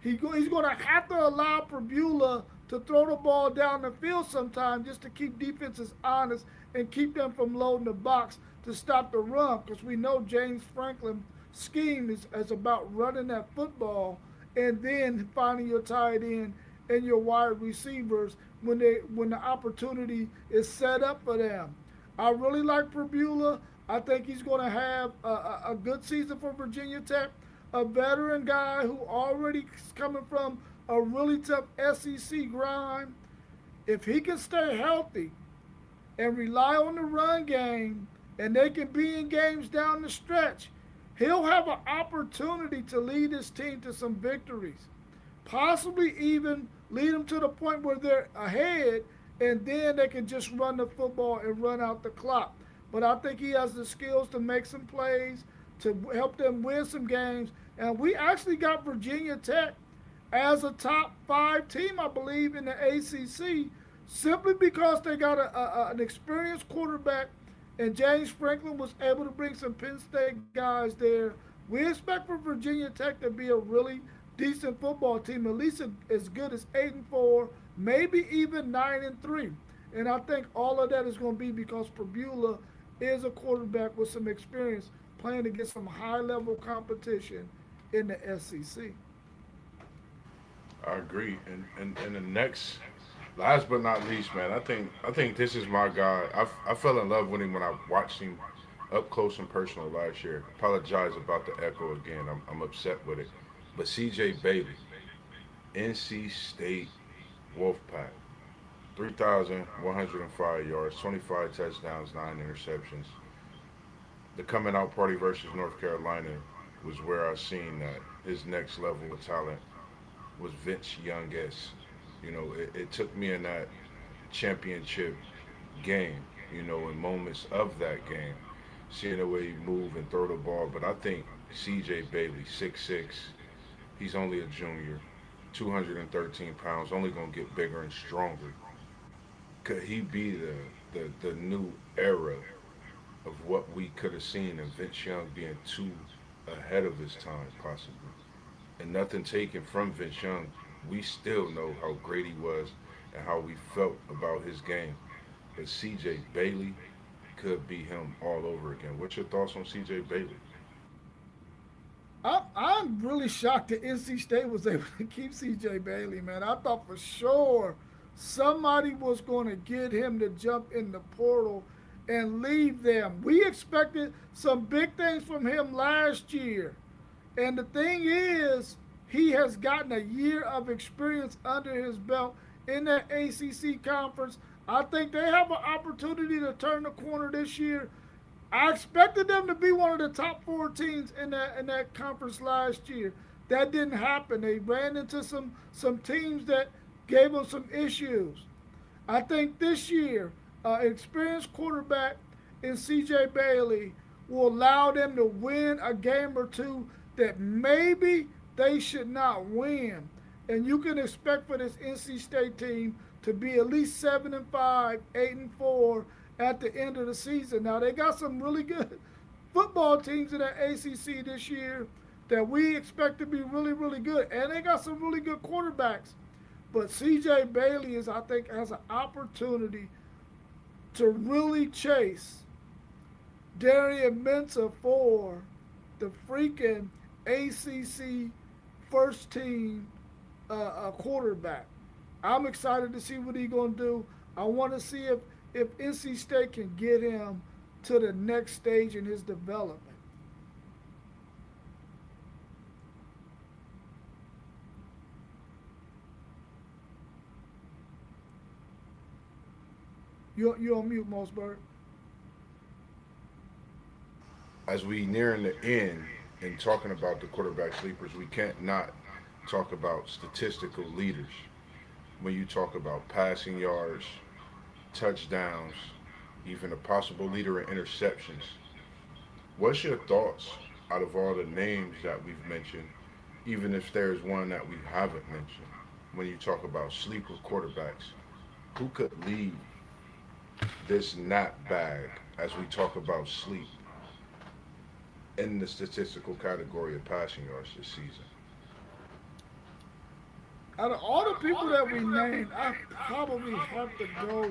He's going to have to allow Perbula to throw the ball down the field sometime just to keep defenses honest and keep them from loading the box to stop the run, because we know James Franklin's scheme is about running that football and then finding your tight end and your wide receivers when the opportunity is set up for them. I really like Perbula. I think he's going to have a good season for Virginia Tech, a veteran guy who already is coming from a really tough SEC grind. If he can stay healthy and rely on the run game, and they can be in games down the stretch, he'll have an opportunity to lead his team to some victories, possibly even lead them to the point where they're ahead and then they can just run the football and run out the clock. But I think he has the skills to make some plays, to help them win some games. And we actually got Virginia Tech as a top five team, I believe, in the ACC, simply because they got an experienced quarterback, and James Franklin was able to bring some Penn State guys there. We expect for Virginia Tech to be a really decent football team, at least as good as 8-4, maybe even 9-3. And I think all of that is going to be because Prbula is a quarterback with some experience playing against some high level competition in the SEC. I agree. And the next, last but not least, man, I think this is my guy. I fell in love with him when I watched him up close and personal last year. Apologize about the echo again. I'm upset with it. But C.J. Bailey, NC State Wolfpack, 3,105 yards, 25 touchdowns, 9 interceptions. The coming out party versus North Carolina was where I seen that his next level of talent was Vince Youngest. It took me in that championship game, in moments of that game, seeing the way he move and throw the ball. But I think C.J. Bailey, 6'6", he's only a junior, 213 pounds, only gonna get bigger and stronger. Could he be the new era of what we could have seen in Vince Young being too ahead of his time, possibly? And nothing taken from Vince Young, we still know how great he was and how we felt about his game. But C.J. Bailey could be him all over again. What's your thoughts on C.J. Bailey? I'm really shocked that NC State was able to keep C.J. Bailey, man. I thought for sure somebody was going to get him to jump in the portal and leave them. We expected some big things from him last year. And the thing is, he has gotten a year of experience under his belt in that ACC conference. I think they have an opportunity to turn the corner this year. I expected them to be one of the top four teams in that conference last year. That didn't happen. They ran into some teams that gave them some issues. I think this year, experienced quarterback in C.J. Bailey will allow them to win a game or two that maybe they should not win. And you can expect for this NC State team to be at least 7-5, 8-4 at the end of the season. Now they got some really good football teams in the ACC this year that we expect to be really, really good, and they got some really good quarterbacks. But C.J. Bailey I think, has an opportunity to really chase Darian Mensah for the freaking ACC first team quarterback. I'm excited to see what he's going to do. I want to see if NC State can get him to the next stage in his development. You on mute, Mossberg. As we nearing the end and talking about the quarterback sleepers, we can't not talk about statistical leaders. When you talk about passing yards, touchdowns, even a possible leader in interceptions, what's your thoughts out of all the names that we've mentioned, even if there's one that we haven't mentioned, when you talk about sleeper quarterbacks? Who could lead this nap bag as we talk about sleep in the statistical category of passing yards this season? Out of all the people that we named, I probably have to go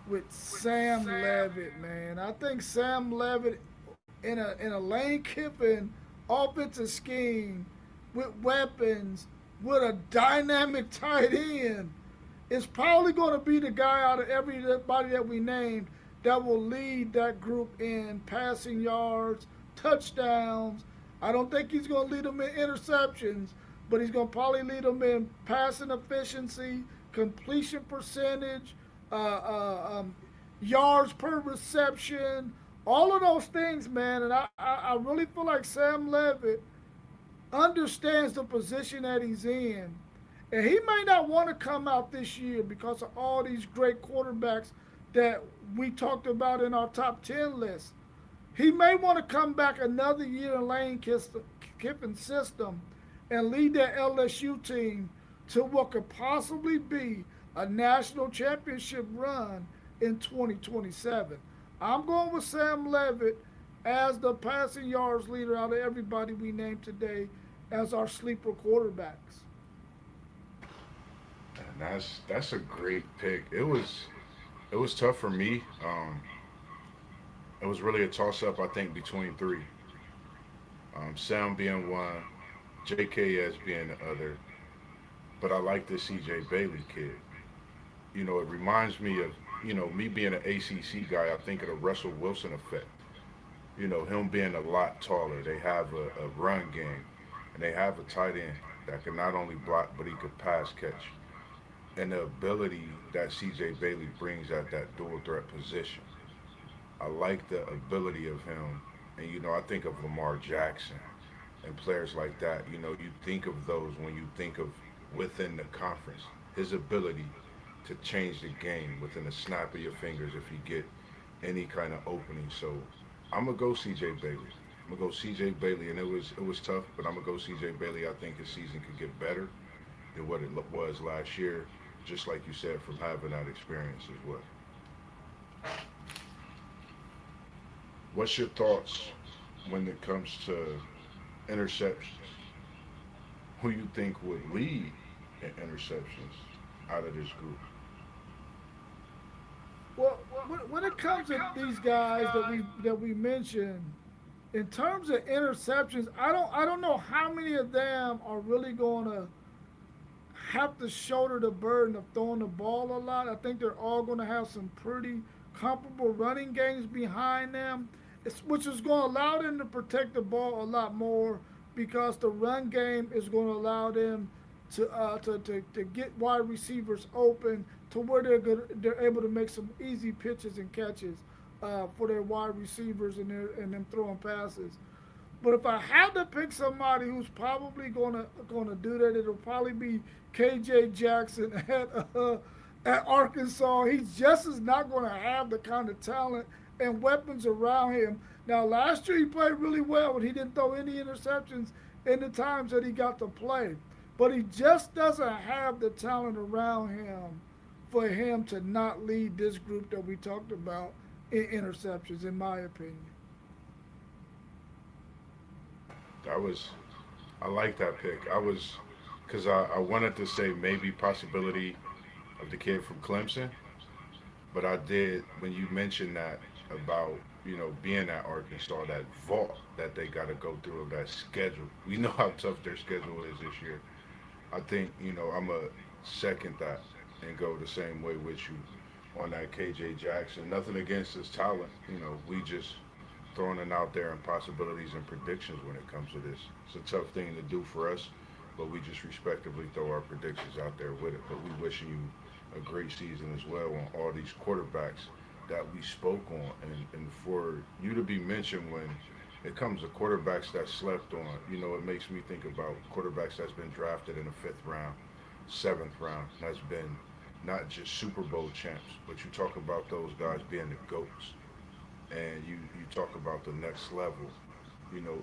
with Sam Levitt, man. I think Sam Levitt in a Lane Kiffin offensive scheme with weapons, with a dynamic tight end, is probably going to be the guy out of everybody that we named that will lead that group in passing yards, touchdowns. I don't think he's going to lead them in interceptions, but he's going to probably lead them in passing efficiency, completion percentage, yards per reception, all of those things, man. And I really feel like Sam Levitt understands the position that he's in And he may not want to come out this year because of all these great quarterbacks that we talked about in our top 10 list. He may want to come back another year in Lane Kiffin's system and lead that LSU team to what could possibly be a national championship run in 2027. I'm going with Sam Levitt as the passing yards leader out of everybody we named today as our sleeper quarterbacks. And that's a great pick. It was tough for me. It was really a toss up, I think, between three. Sam being one, J.K. as being the other. But I like this C.J. Bailey kid. It reminds me of me being an ACC guy. I think of the Russell Wilson effect. Him being a lot taller. They have a run game, and they have a tight end that can not only block but he could pass catch. And the ability that C.J. Bailey brings at that dual threat position. I like the ability of him. And, I think of Lamar Jackson and players like that. You think of those when you think of within the conference. His ability to change the game within a snap of your fingers if you get any kind of opening. So I'm gonna go C.J. Bailey. I'm gonna go C.J. Bailey, and it was tough, but I'm gonna go C.J. Bailey. I think his season could get better than what it was last year, just like you said, from having that experience as well. What's your thoughts when it comes to interceptions? Who you think would lead in interceptions out of this group? Well, when it comes to these guys that we mentioned, in terms of interceptions, I don't know how many of them are really going to have to shoulder the burden of throwing the ball a lot. I think they're all going to have some pretty comparable running games behind them, which is going to allow them to protect the ball a lot more because the run game is going to allow them to get wide receivers open to where they're able to make some easy pitches and catches for their wide receivers and them throwing passes. But if I had to pick somebody who's probably gonna do that, it'll probably be KJ Jackson at Arkansas. He's just as not gonna have the kind of talent and weapons around him. Now last year he played really well, but he didn't throw any interceptions in the times that he got to play. But he just doesn't have the talent around him for him to not lead this group that we talked about in interceptions, in my opinion. That was, I like that pick. Because I wanted to say maybe possibility of the kid from Clemson, but I did, when you mentioned that about, being at Arkansas, that vault that they got to go through of that schedule. We know how tough their schedule is this year. I think, I'm a second that and go the same way with you on that KJ Jackson. Nothing against his talent. We just throwing it out there and possibilities and predictions when it comes to this. It's a tough thing to do for us, but we just respectively throw our predictions out there with it. But we wishing you a great season as well on all these quarterbacks that we spoke on. And for you to be mentioned when it comes to quarterbacks that slept on, it makes me think about quarterbacks that's been drafted in the fifth round, seventh round, that's been not just Super Bowl champs, but you talk about those guys being the GOATs. And you talk about the next level,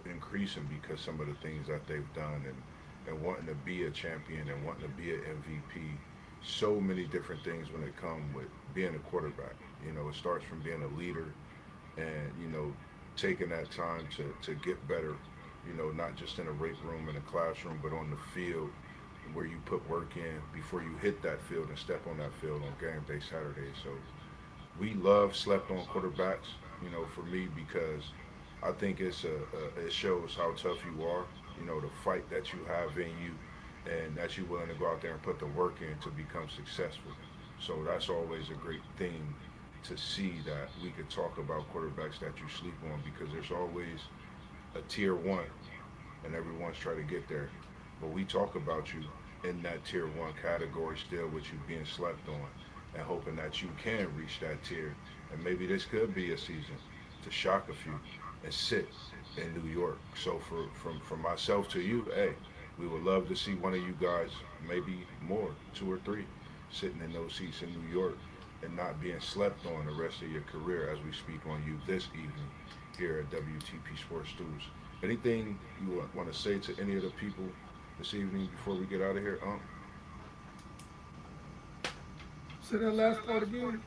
increasing because some of the things that they've done and wanting to be a champion and wanting to be an MVP. So many different things when it comes with being a quarterback. It starts from being a leader and, taking that time to get better, not just in a weight room, in a classroom, but on the field where you put work in before you hit that field and step on that field on game day Saturday. So we love slept on quarterbacks, for me because I think it shows how tough you are, the fight that you have in you and that you're willing to go out there and put the work in to become successful. So that's always a great thing to see that we could talk about quarterbacks that you sleep on because there's always a tier one and everyone's trying to get there. But we talk about you in that tier one category still with you being slept on and hoping that you can reach that tier. And maybe this could be a season to shock a few and sit in New York. So from myself to you, hey, We would love to see one of you guys, maybe more, two or three, sitting in those seats in New York and not being slept on the rest of your career as we speak on you this evening here at WTP Sports News. Anything you want to say to any of the people this evening before we get out of here, Say that last part again.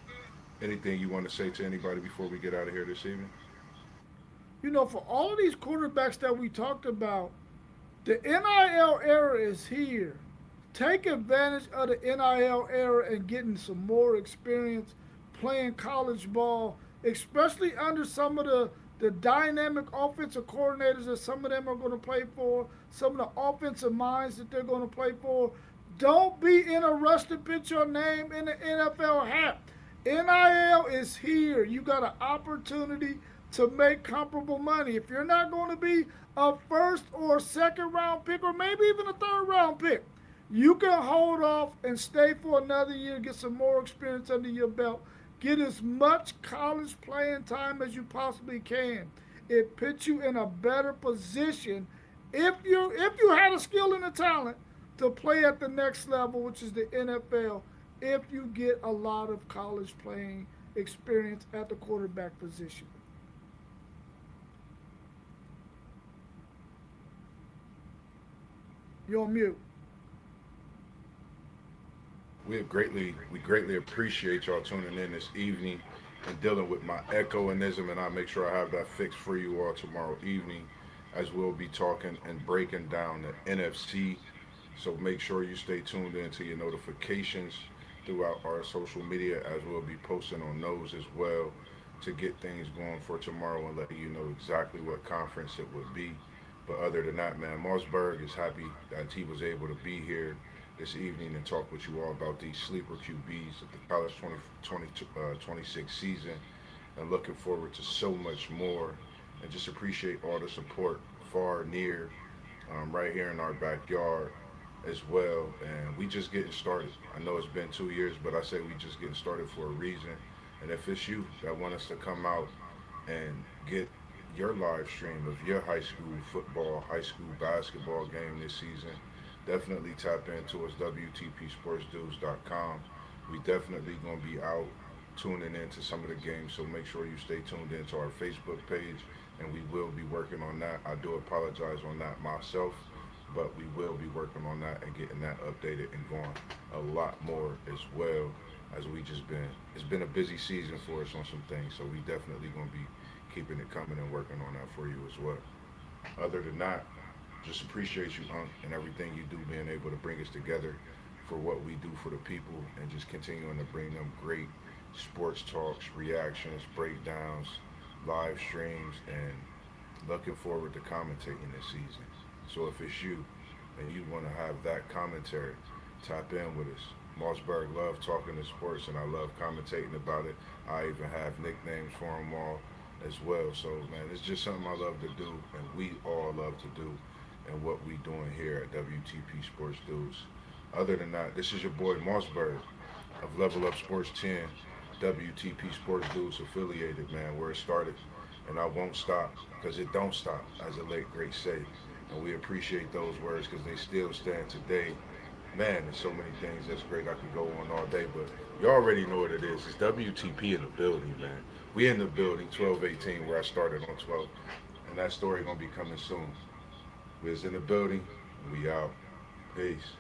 Anything you want to say to anybody before we get out of here this evening? You know, for all of these quarterbacks that we talked about, the NIL era is here. Take advantage of the NIL era and getting some more experience playing college ball, especially under some of the dynamic offensive coordinators that some of them are going to play for, some of the offensive minds that they're going to play for. Don't be in a rush to put your name in the NFL hat. NIL is here. You got an opportunity to make comparable money. If you're not going to be a first or second round pick, or maybe even a third round pick, you can hold off and stay for another year, get some more experience under your belt, get as much college playing time as you possibly can. It puts you in a better position if you had a skill and a talent to play at the next level, which is the NFL, if you get a lot of college playing experience at the quarterback position. You're on mute. We greatly appreciate y'all tuning in this evening and dealing with my echoism, and I'll make sure I have that fixed for you all tomorrow evening, as we'll be talking and breaking down the NFC. So make sure you stay tuned into your notifications throughout our social media, as we'll be posting on those as well to get things going for tomorrow and let you know exactly what conference it would be. But other than that, man, Mossberg is happy that he was able to be here this evening and talk with you all about these sleeper QBs of the college 2026 season, and looking forward to so much more, and just appreciate all the support far, near, right here in our backyard as well. And we just getting started. I know it's been 2 years, but I say we just getting started for a reason. And if it's you that want us to come out and get your live stream of your high school football, high school basketball game this season, definitely tap into us, WTPSportsDudes.com. We definitely going to be out tuning into some of the games, so make sure you stay tuned into our Facebook page, and we will be working on that. I do apologize on that myself, but we will be working on that and getting that updated and going a lot more as well, as it's been a busy season for us on some things, so we definitely going to be keeping it coming and working on that for you as well. Other than that, just appreciate you, Unc, and everything you do, being able to bring us together for what we do for the people, and just continuing to bring them great sports talks, reactions, breakdowns, live streams, and looking forward to commentating this season. So if it's you and you want to have that commentary, tap in with us. Mossberg love talking to sports, and I love commentating about it. I even have nicknames for them all as well. So, man, it's just something I love to do, and we all love to do, and what we doing here at WTP Sports Dudes. Other than that, this is your boy Mossberg of Level Up Sports 10, WTP Sports Dudes affiliated, man, where it started. And I won't stop, because it don't stop, as the late great say. And we appreciate those words because they still stand today. Man, there's so many things that's great. I could go on all day, but you already know what it is. It's WTP in the building, man. We in the building, 1218, where I started on 12. And that story going to be coming soon. We is in the building. We out. Peace.